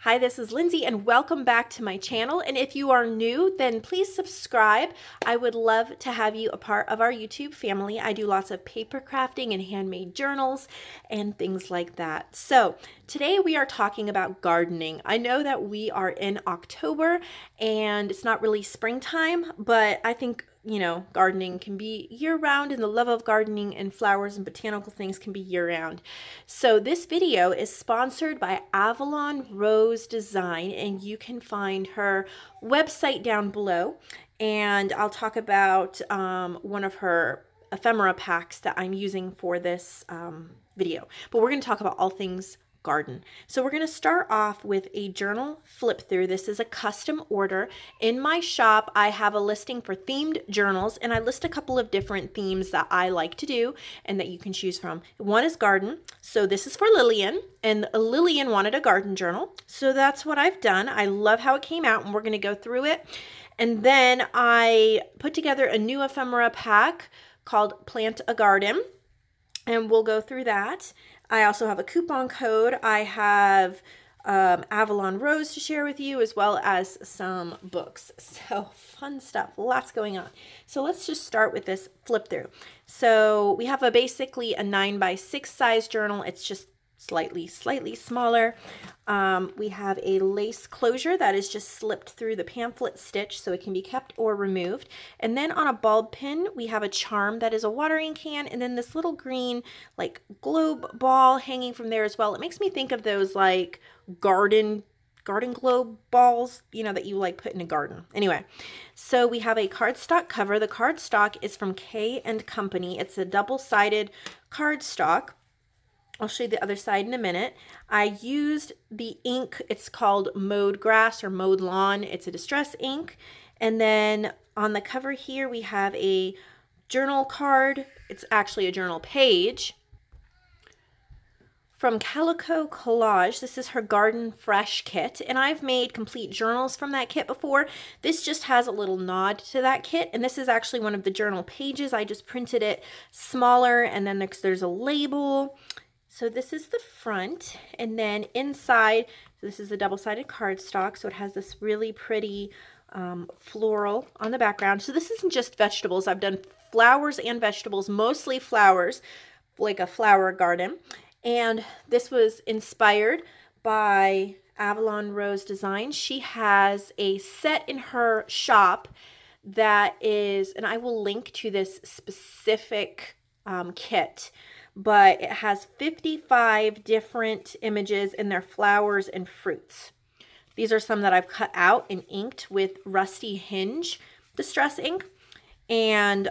Hi, this is Lindsay and welcome back to my channel. And if you are new, then please subscribe. I would love to have you a part of our YouTube family. I do lots of paper crafting and handmade journals and things like that. So today we are talking about gardening. I know that we are in October and it's not really springtime, but I think gardening can be year-round, and the love of gardening and flowers and botanical things can be year-round. So this video is sponsored by Avalon Rose Design, and you can find her website down below. And I'll talk about one of her ephemera packs that I'm using for this video. But we're going to talk about all things garden. So we're going to start off with a journal flip through. This is a custom order. In my shop, I have a listing for themed journals, and I list a couple of different themes that I like to do and that you can choose from. One is garden. So this is for Lillian, and Lillian wanted a garden journal. So that's what I've done. I love how it came out, and we're going to go through it. And then I put together a new ephemera pack called Plant a Garden, and we'll go through that. I also have a coupon code. I have Avalon Rose to share with you, as well as some books. So fun stuff, lots going on. So let's just start with this flip through. So we have basically a 9x6 size journal. It's just slightly smaller. We have a lace closure that is just slipped through the pamphlet stitch so it can be kept or removed. And then on a bulb pin, we have a charm that is a watering can, and then this little green like globe ball hanging from there as well. It makes me think of those like garden globe balls, that you like put in a garden. Anyway, so we have a cardstock cover. The cardstock is from K & Company. It's a double-sided cardstock. I'll show you the other side in a minute. I used the ink. It's called Mowed Grass or Mowed Lawn. It's a distress ink. And then on the cover here, we have a journal card. It's actually a journal page from Calico Collage. This is her Garden Fresh kit, and I've made complete journals from that kit before. This just has a little nod to that kit, and this is actually one of the journal pages. I just printed it smaller, and then there's a label. So this is the front, and then inside, this is a double-sided cardstock, so it has this really pretty floral on the background. So this isn't just vegetables. I've done flowers and vegetables, mostly flowers, like a flower garden. And this was inspired by Avalon Rose Design. She has a set in her shop that is, and I will link to this specific kit, but it has 55 different images in their flowers and fruits. These are some that I've cut out and inked with Rusty Hinge distress ink. And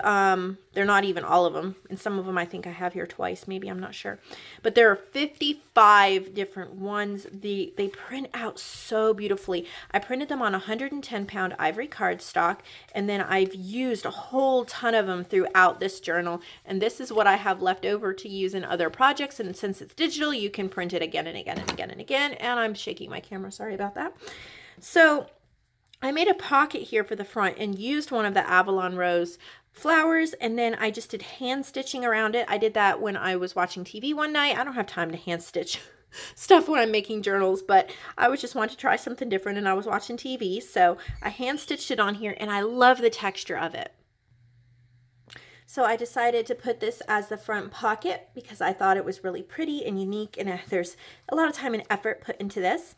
they're not even all of them. And some of them I think I have here twice. Maybe, I'm not sure. But there are 55 different ones. They print out so beautifully. I printed them on 110-pound ivory cardstock. And then I've used a whole ton of them throughout this journal. And this is what I have left over to use in other projects. And since it's digital, you can print it again and again and again and again. And I'm shaking my camera. Sorry about that. So I made a pocket here for the front and used one of the Avalon Rose flowers, and then I just did hand stitching around it. I did that when I was watching TV one night. I don't have time to hand stitch stuff when I'm making journals, but I was just wanting to try something different, and I was watching TV, so I hand stitched it on here, and I love the texture of it. So I decided to put this as the front pocket because I thought it was really pretty and unique, and there's a lot of time and effort put into this.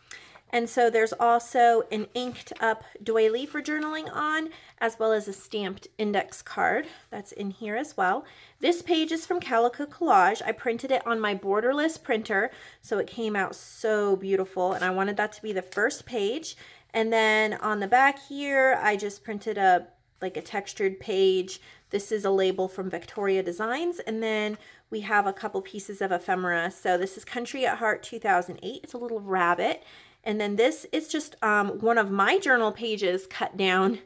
And so there's also an inked up doily for journaling on, as well as a stamped index card that's in here as well. This page is from Calico Collage. I printed it on my borderless printer, so it came out so beautiful, and I wanted that to be the first page. And then on the back here, I just printed like a textured page. This is a label from Victoria Designs, and then we have a couple pieces of ephemera. So this is Country at Heart 2008. It's a little rabbit. And then this is just one of my journal pages cut down,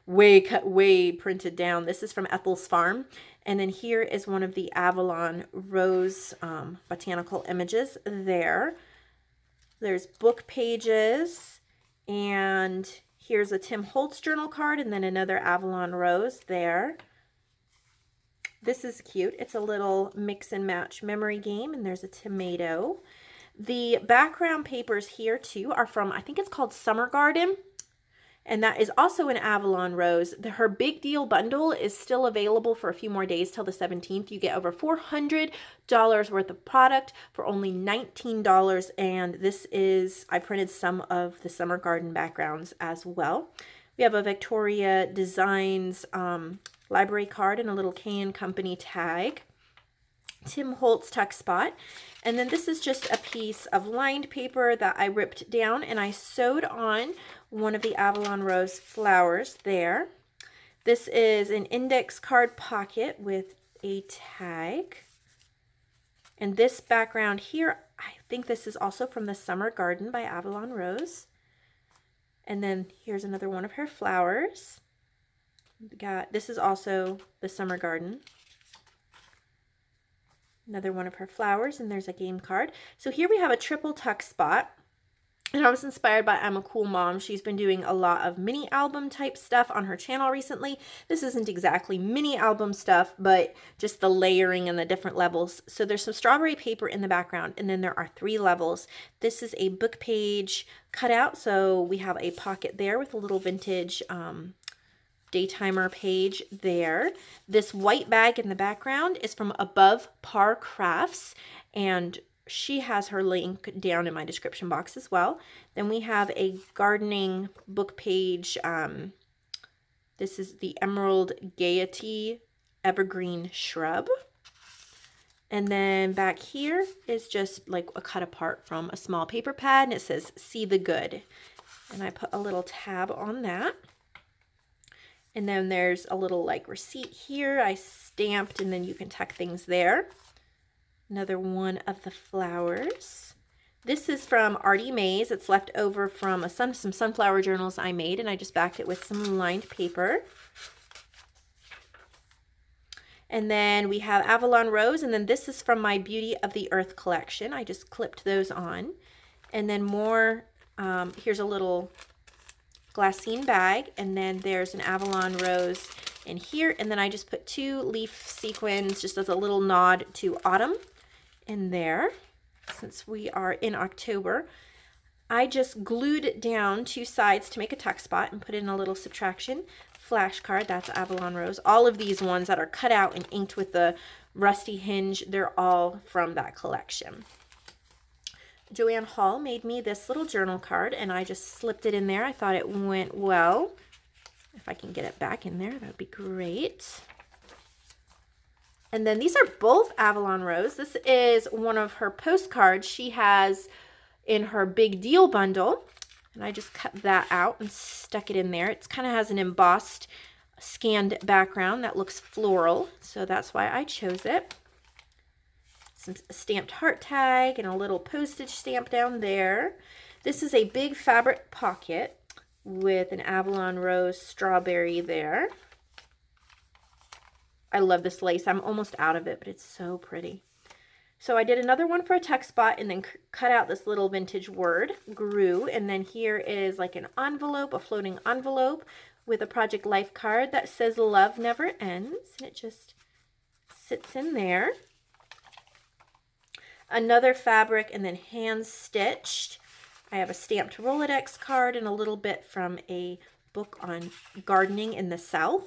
way printed down. This is from Ethel's Farm. And then here is one of the Avalon Rose botanical images there. There's book pages, and here's a Tim Holtz journal card, and then another Avalon Rose there. This is cute. It's a little mix and match memory game, and there's a tomato. The background papers here too are from, I think it's called Summer Garden. And that is also an Avalon rose. Her big deal bundle is still available for a few more days till the 17th. You get over $400 worth of product for only $19. And this is, I printed some of the Summer Garden backgrounds as well. We have a Victoria Designs library card and a little K & Company tag. Tim Holtz tuck spot. And then this is just a piece of lined paper that I ripped down and I sewed on one of the Avalon rose flowers there. This is an index card pocket with a tag. And this background here, I think this is also from the Summer Garden by Avalon Rose. And then here's another one of her flowers. This is also the Summer Garden. Another one of her flowers, and there's a game card. So here we have a triple tuck spot. And I was inspired by I'm a Cool Mom. She's been doing a lot of mini album type stuff on her channel recently. This isn't exactly mini album stuff, but just the layering and the different levels. So there's some strawberry paper in the background, and then there are 3 levels. This is a book page cutout, so we have a pocket there with a little vintage daytimer page there. This white bag in the background is from Above Par Crafts, and she has her link down in my description box as well. Then we have a gardening book page. This is the Emerald Gaiety Evergreen Shrub. And then back here is just like a cut apart from a small paper pad, and it says See the Good. And I put a little tab on that. And then there's a little like receipt here I stamped, and then you can tuck things there. Another one of the flowers. This is from Artie Mays. It's left over from some sunflower journals I made, and I just backed it with some lined paper. And then we have Avalon Rose, and then this is from my Beauty of the Earth collection. I just clipped those on. And then more, here's a little glassine bag, and then there's an Avalon Rose in here, and then I just put 2 leaf sequins just as a little nod to autumn in there. Since we are in October, I just glued down 2 sides to make a tuck spot and put in a little subtraction flashcard. That's Avalon Rose. All of these ones that are cut out and inked with the rusty hinge, they're all from that collection. Joanne Hall made me this little journal card, and I just slipped it in there. I thought it went well. If I can get it back in there, that would be great. And then these are both Avalon Rose. This is one of her postcards she has in her big deal bundle. And I just cut that out and stuck it in there. It kind of has an embossed, scanned background that looks floral. So that's why I chose it. Some stamped heart tag and a little postage stamp down there. This is a big fabric pocket with an Avalon Rose strawberry there. I love this lace. I'm almost out of it, but it's so pretty. So I did another one for a tuck spot and then cut out this little vintage word, grew, and then here is like an envelope, a floating envelope with a Project Life card that says Love Never Ends, and it just sits in there. Another fabric and then hand stitched. I have a stamped Rolodex card and a little bit from a book on gardening in the South.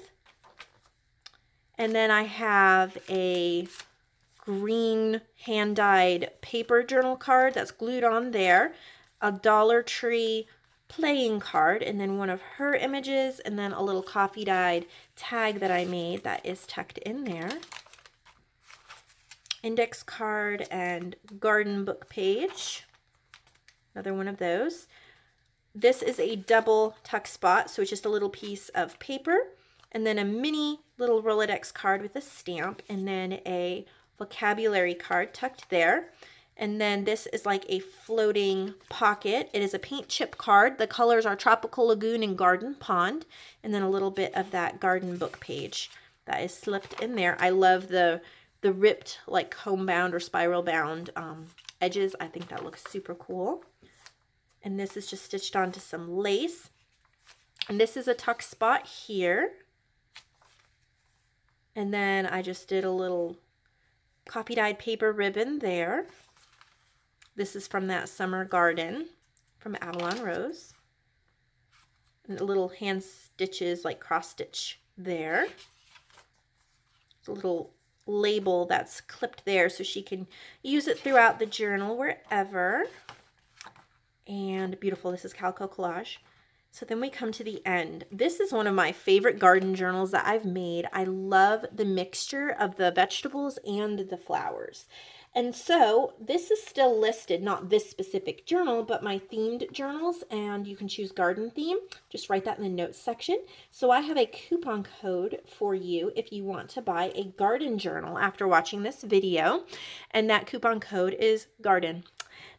And then I have a green hand-dyed paper journal card that's glued on there, a Dollar Tree playing card, and then one of her images, and then a little coffee dyed tag that I made that is tucked in there. Index card and garden book page. Another one of those. This is a double tuck spot, so it's just a little piece of paper, and then a mini little Rolodex card with a stamp, and then a vocabulary card tucked there. And then this is like a floating pocket. It is a paint chip card. The colors are Tropical Lagoon and Garden Pond, and then a little bit of that garden book page that is slipped in there. I love the ripped like homebound or spiral bound edges. I think that looks super cool. And this is just stitched onto some lace. And this is a tuck spot here. And then I just did a little copy dyed paper ribbon there. This is from that summer garden from Avalon Rose. And a little hand stitches, like cross stitch there. A little label that's clipped there so she can use it throughout the journal wherever. And beautiful, this is Calico Collage. So then we come to the end. This is one of my favorite garden journals that I've made. I love the mixture of the vegetables and the flowers. And so this is still listed, not this specific journal, but my themed journals, and you can choose garden theme. Just write that in the notes section. So I have a coupon code for you if you want to buy a garden journal after watching this video, and that coupon code is GARDEN.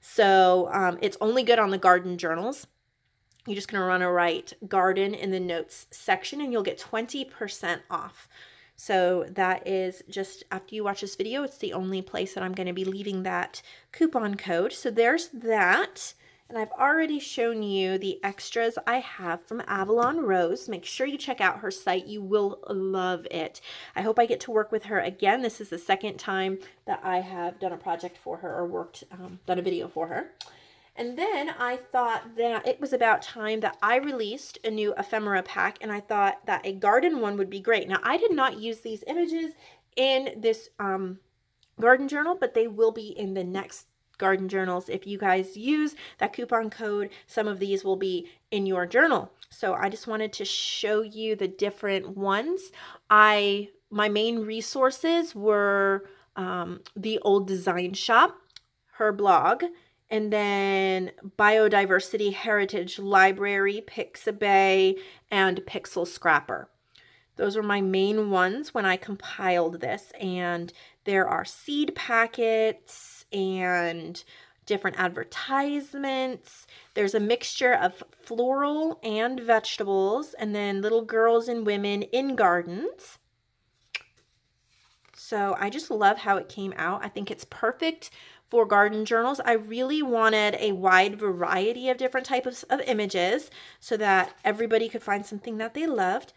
So it's only good on the garden journals. You're just going to write garden in the notes section and you'll get 20% off. So that is just after you watch this video, it's the only place that I'm going to be leaving that coupon code. So there's that. And I've already shown you the extras I have from Avalon Rose. Make sure you check out her site. You will love it. I hope I get to work with her again. This is the second time that I have done a project for her or done a video for her. And then I thought that it was about time that I released a new ephemera pack, and I thought that a garden one would be great. Now, I did not use these images in this garden journal, but they will be in the next garden journals. If you guys use that coupon code, some of these will be in your journal. So I just wanted to show you the different ones. My main resources were the Old Design Shop, her blog, and then Biodiversity Heritage Library, Pixabay, and Pixel Scrapper. Those were my main ones when I compiled this, and there are seed packets and different advertisements. There's a mixture of floral and vegetables, and then little girls and women in gardens. So I just love how it came out. I think it's perfect for garden journals. I really wanted a wide variety of different types of images so that everybody could find something that they loved.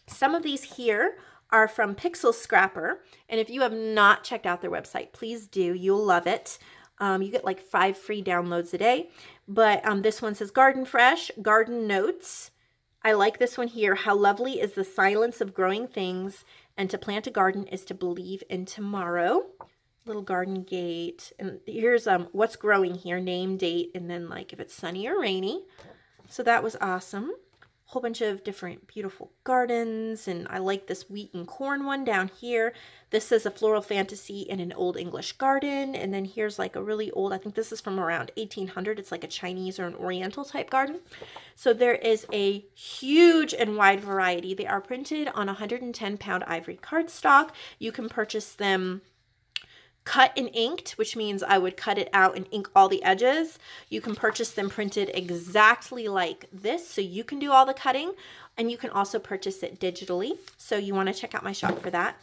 Some of these here are from Pixel Scrapper, and if you have not checked out their website, please do. You'll love it. You get like 5 free downloads a day. But this one says Garden Fresh, Garden Notes. I like this one here. How lovely is the silence of growing things, and to plant a garden is to believe in tomorrow. Little garden gate, and here's what's growing here, name, date, and then like if it's sunny or rainy. So that was awesome. Whole bunch of different beautiful gardens, and I like this wheat and corn one down here. This says a floral fantasy in an old English garden, and then here's like a really old, I think this is from around 1800. It's like a Chinese or an Oriental type garden. So there is a huge and wide variety. They are printed on 110-pound ivory cardstock. You can purchase them cut and inked, which means I would cut it out and ink all the edges. You can purchase them printed exactly like this, so you can do all the cutting, and you can also purchase it digitally. So you want to check out my shop for that.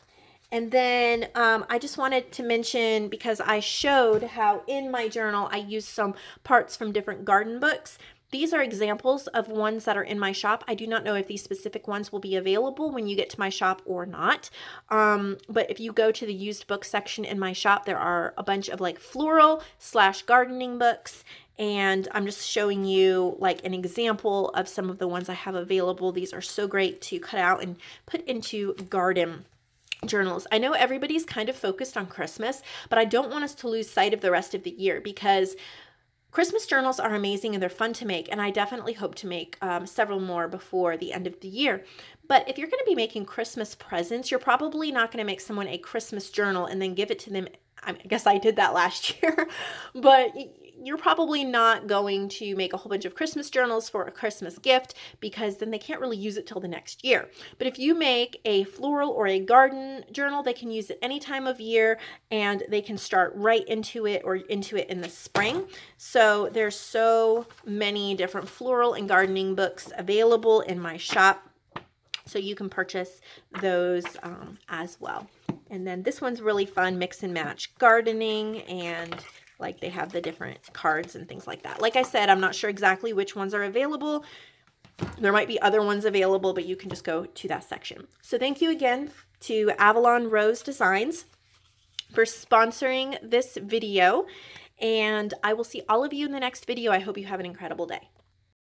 And then I just wanted to mention, because I showed how in my journal I used some parts from different garden books. These are examples of ones that are in my shop. I do not know if these specific ones will be available when you get to my shop or not. But if you go to the used book section in my shop, there are a bunch of like floral / gardening books. And I'm just showing you like an example of some of the ones I have available. These are so great to cut out and put into garden journals. I know everybody's kind of focused on Christmas, but I don't want us to lose sight of the rest of the year, because Christmas journals are amazing and they're fun to make, and I definitely hope to make several more before the end of the year. But if you're going to be making Christmas presents, you're probably not going to make someone a Christmas journal and then give it to them. I guess I did that last year, but you're probably not going to make a whole bunch of Christmas journals for a Christmas gift, because then they can't really use it till the next year. But if you make a floral or a garden journal, they can use it any time of year, and they can start right into it or into it in the spring. So there's so many different floral and gardening books available in my shop, so you can purchase those as well. And then this one's really fun, mix and match gardening, and like they have the different cards and things like that. Like I said, I'm not sure exactly which ones are available. There might be other ones available, but you can just go to that section. So thank you again to Avalon Rose Designs for sponsoring this video. and I will see all of you in the next video. I hope you have an incredible day.